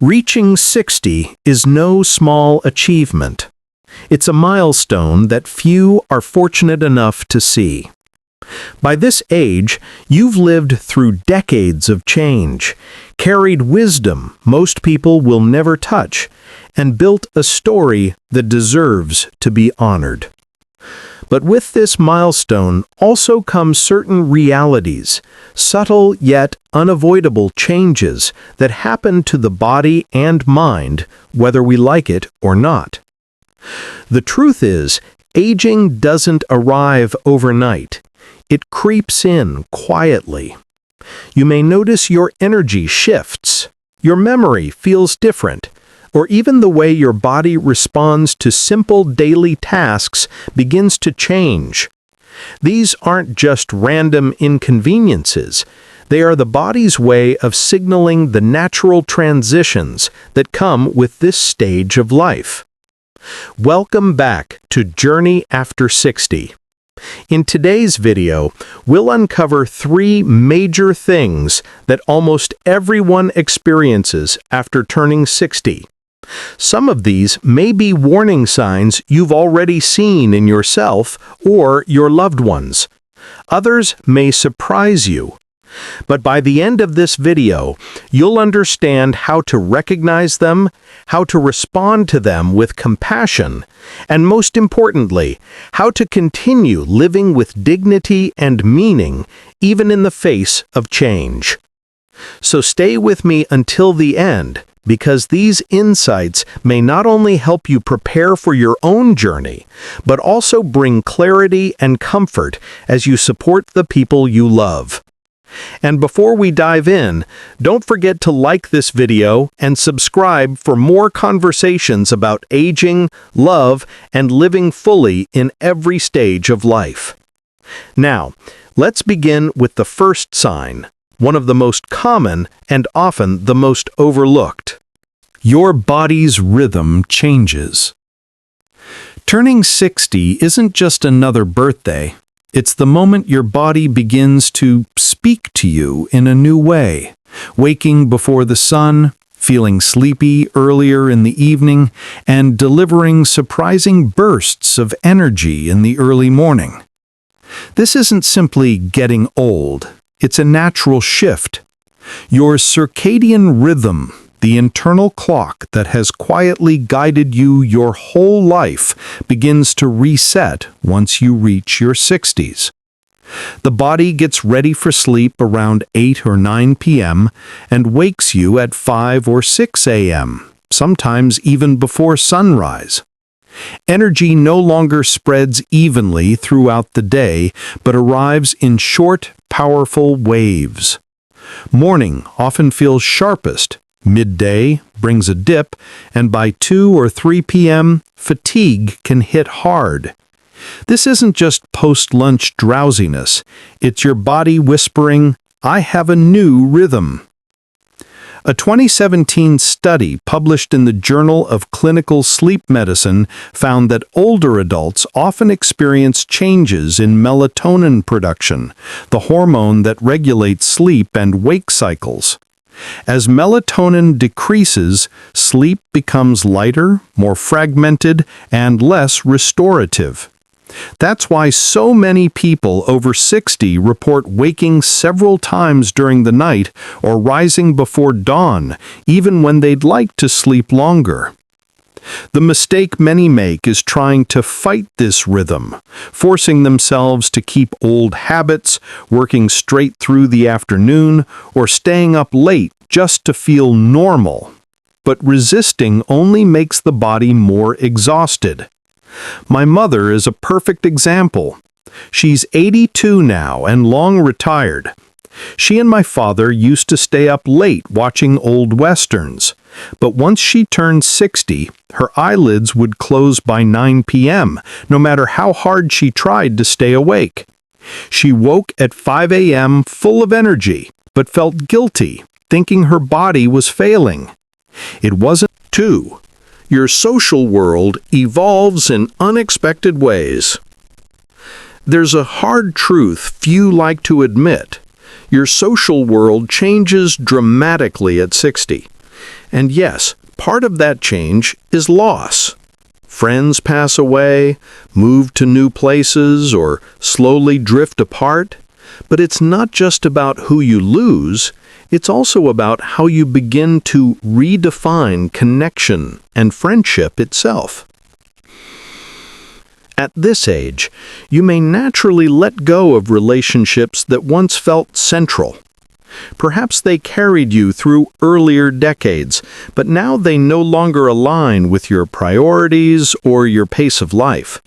Reaching 60 is no small achievement. It's a milestone that few are fortunate enough to see. By this age, you've lived through decades of change, carried wisdom most people will never touch, and built a story that deserves to be honored. But with this milestone also come certain realities, subtle yet unavoidable changes that happen to the body and mind, whether we like it or not. The truth is, aging doesn't arrive overnight. It creeps in quietly. You may notice your energy shifts, your memory feels different, or even the way your body responds to simple daily tasks begins to change. These aren't just random inconveniences. They are the body's way of signaling the natural transitions that come with this stage of life. Welcome back to Journey After 60. In today's video, we'll uncover 3 major things that almost everyone experiences after turning 60. Some of these may be warning signs you've already seen in yourself or your loved ones. Others may surprise you. But by the end of this video, you'll understand how to recognize them, how to respond to them with compassion, and most importantly, how to continue living with dignity and meaning even in the face of change. So stay with me until the end, because these insights may not only help you prepare for your own journey, but also bring clarity and comfort as you support the people you love. And before we dive in, don't forget to like this video and subscribe for more conversations about aging, love, and living fully in every stage of life. Now, let's begin with the first sign, one of the most common and often the most overlooked. Your body's rhythm changes. Turning 60 isn't just another birthday. It's the moment your body begins to speak to you in a new way, waking before the sun, feeling sleepy earlier in the evening, and delivering surprising bursts of energy in the early morning. This isn't simply getting old. It's a natural shift. Your circadian rhythm, the internal clock that has quietly guided you your whole life, begins to reset once you reach your 60s. The body gets ready for sleep around 8 or 9 p.m. and wakes you at 5 or 6 a.m., sometimes even before sunrise. Energy no longer spreads evenly throughout the day, but arrives in short, powerful waves. Morning often feels sharpest, midday brings a dip, and by 2 or 3 p.m., fatigue can hit hard. This isn't just post-lunch drowsiness. It's your body whispering, "I have a new rhythm." A 2017 study published in the Journal of Clinical Sleep Medicine found that older adults often experience changes in melatonin production, the hormone that regulates sleep and wake cycles. As melatonin decreases, sleep becomes lighter, more fragmented, and less restorative. That's why so many people over 60 report waking several times during the night or rising before dawn, even when they'd like to sleep longer. The mistake many make is trying to fight this rhythm, forcing themselves to keep old habits, working straight through the afternoon, or staying up late just to feel normal. But resisting only makes the body more exhausted. My mother is a perfect example. She's 82 now and long retired. She and my father used to stay up late watching old westerns. But once she turned 60, her eyelids would close by 9 p.m., no matter how hard she tried to stay awake. She woke at 5 a.m. full of energy, but felt guilty, thinking her body was failing. It wasn't. 2. Your social world evolves in unexpected ways. There's a hard truth few like to admit. Your social world changes dramatically at 60. And yes, part of that change is loss. Friends pass away, move to new places, or slowly drift apart. But it's not just about who you lose, it's also about how you begin to redefine connection and friendship itself. At this age, you may naturally let go of relationships that once felt central. Perhaps they carried you through earlier decades, but now they no longer align with your priorities or your pace of life.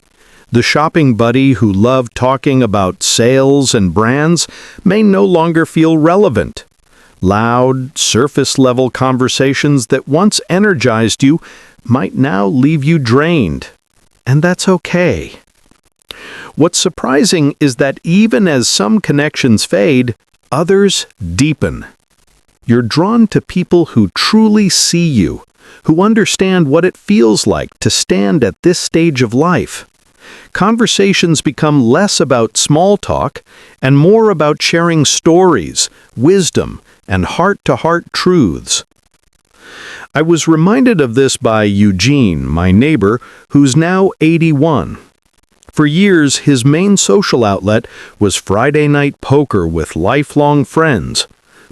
The shopping buddy who loved talking about sales and brands may no longer feel relevant. Loud, surface-level conversations that once energized you might now leave you drained. And that's okay. What's surprising is that even as some connections fade, others deepen. You're drawn to people who truly see you, who understand what it feels like to stand at this stage of life. Conversations become less about small talk and more about sharing stories, wisdom, and heart-to-heart truths. I was reminded of this by Eugene, my neighbor, who's now 81. For years, his main social outlet was Friday night poker with lifelong friends.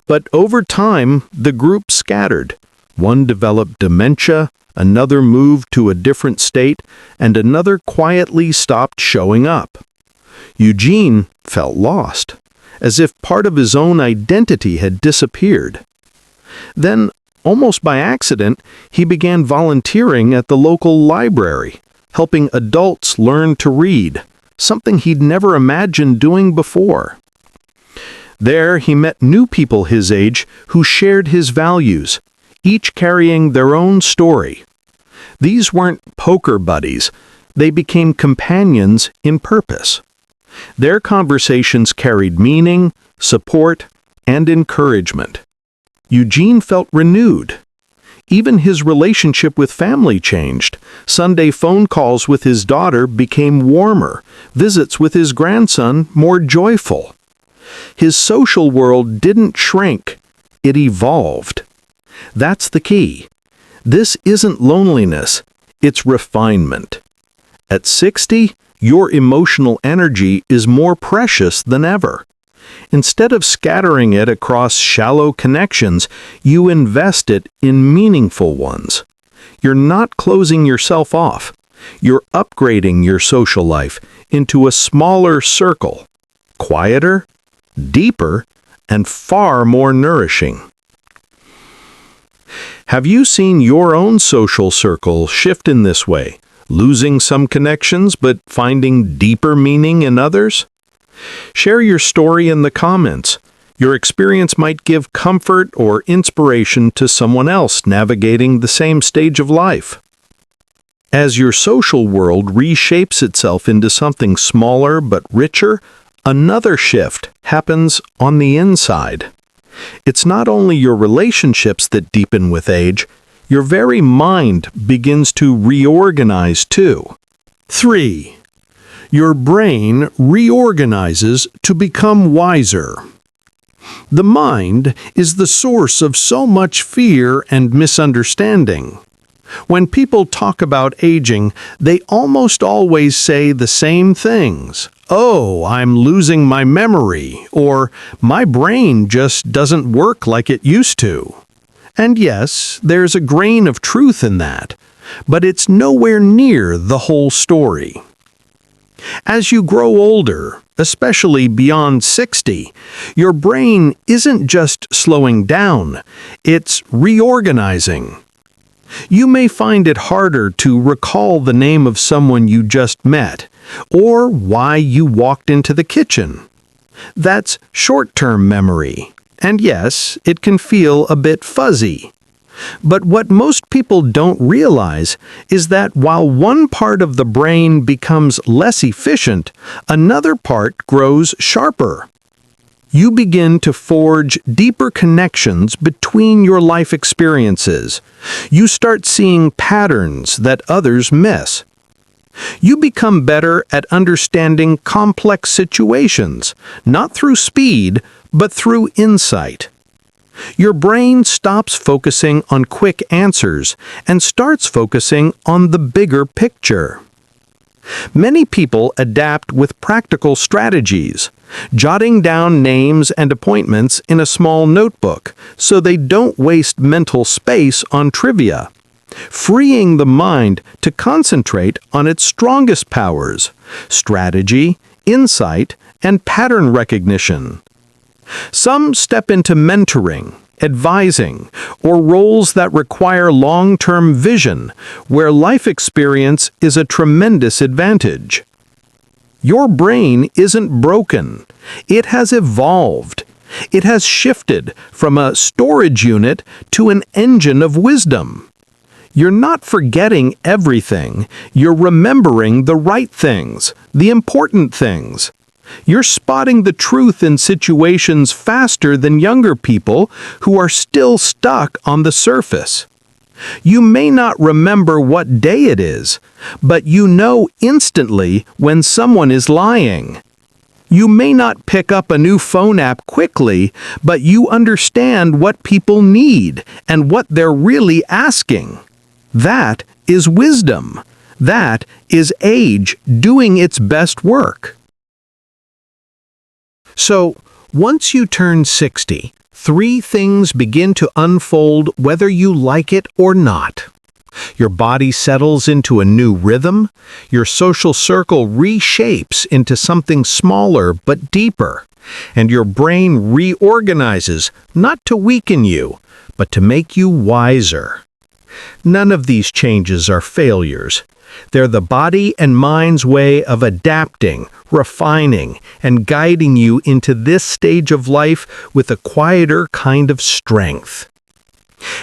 But over time, the group scattered. One developed dementia, another moved to a different state, and another quietly stopped showing up. Eugene felt lost, as if part of his own identity had disappeared. Then, almost by accident, he began volunteering at the local library, helping adults learn to read, something he'd never imagined doing before. There, he met new people his age who shared his values, each carrying their own story. These weren't poker buddies, they became companions in purpose. Their conversations carried meaning, support, and encouragement. Eugene felt renewed. Even his relationship with family changed. Sunday phone calls with his daughter became warmer, visits with his grandson more joyful. His social world didn't shrink, it evolved. That's the key. This isn't loneliness, it's refinement. At 60, your emotional energy is more precious than ever. Instead of scattering it across shallow connections, you invest it in meaningful ones. You're not closing yourself off. You're upgrading your social life into a smaller circle, quieter, deeper, and far more nourishing. Have you seen your own social circle shift in this way, losing some connections but finding deeper meaning in others? Share your story in the comments. Your experience might give comfort or inspiration to someone else navigating the same stage of life. As your social world reshapes itself into something smaller but richer, another shift happens on the inside. It's not only your relationships that deepen with age, your very mind begins to reorganize too. 3. Your brain reorganizes to become wiser. The mind is the source of so much fear and misunderstanding. When people talk about aging, they almost always say the same things. "Oh, I'm losing my memory," or "my brain just doesn't work like it used to." And yes, there's a grain of truth in that, but it's nowhere near the whole story. As you grow older, especially beyond 60, your brain isn't just slowing down, it's reorganizing. You may find it harder to recall the name of someone you just met, or why you walked into the kitchen. That's short-term memory, and yes, it can feel a bit fuzzy. But what most people don't realize is that while one part of the brain becomes less efficient, another part grows sharper. You begin to forge deeper connections between your life experiences. You start seeing patterns that others miss. You become better at understanding complex situations, not through speed, but through insight. Your brain stops focusing on quick answers and starts focusing on the bigger picture. Many people adapt with practical strategies, jotting down names and appointments in a small notebook so they don't waste mental space on trivia, freeing the mind to concentrate on its strongest powers: strategy, insight, and pattern recognition. Some step into mentoring, advising, or roles that require long-term vision, where life experience is a tremendous advantage. Your brain isn't broken. It has evolved. It has shifted from a storage unit to an engine of wisdom. You're not forgetting everything. You're remembering the right things, the important things. You're spotting the truth in situations faster than younger people who are still stuck on the surface. You may not remember what day it is, but you know instantly when someone is lying. You may not pick up a new phone app quickly, but you understand what people need and what they're really asking. That is wisdom. That is age doing its best work. So, once you turn 60, 3 things begin to unfold whether you like it or not. Your body settles into a new rhythm, your social circle reshapes into something smaller but deeper, and your brain reorganizes not to weaken you, but to make you wiser. None of these changes are failures. They're the body and mind's way of adapting, refining, and guiding you into this stage of life with a quieter kind of strength.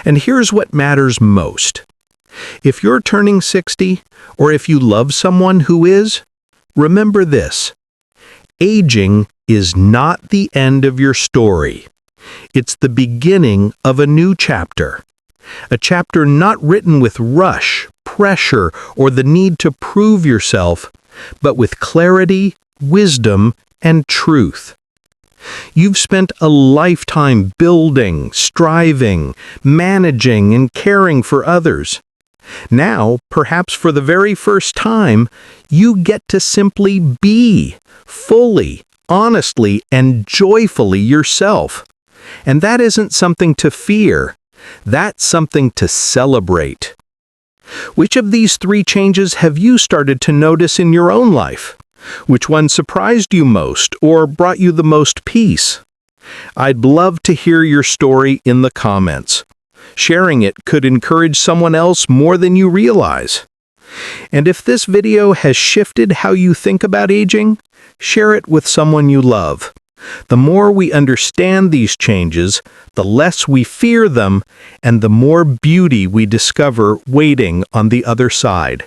And here's what matters most. If you're turning 60, or if you love someone who is, remember this: aging is not the end of your story. It's the beginning of a new chapter. A chapter not written with rush, pressure, or the need to prove yourself, but with clarity, wisdom, and truth. You've spent a lifetime building, striving, managing, and caring for others. Now, perhaps for the very first time, you get to simply be, fully, honestly, and joyfully yourself. And that isn't something to fear. That's something to celebrate. Which of these 3 changes have you started to notice in your own life? Which one surprised you most or brought you the most peace? I'd love to hear your story in the comments. Sharing it could encourage someone else more than you realize. And if this video has shifted how you think about aging, share it with someone you love. The more we understand these changes, the less we fear them, and the more beauty we discover waiting on the other side.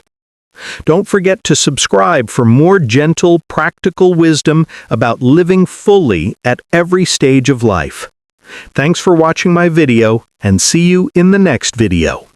Don't forget to subscribe for more gentle, practical wisdom about living fully at every stage of life. Thanks for watching my video, and see you in the next video.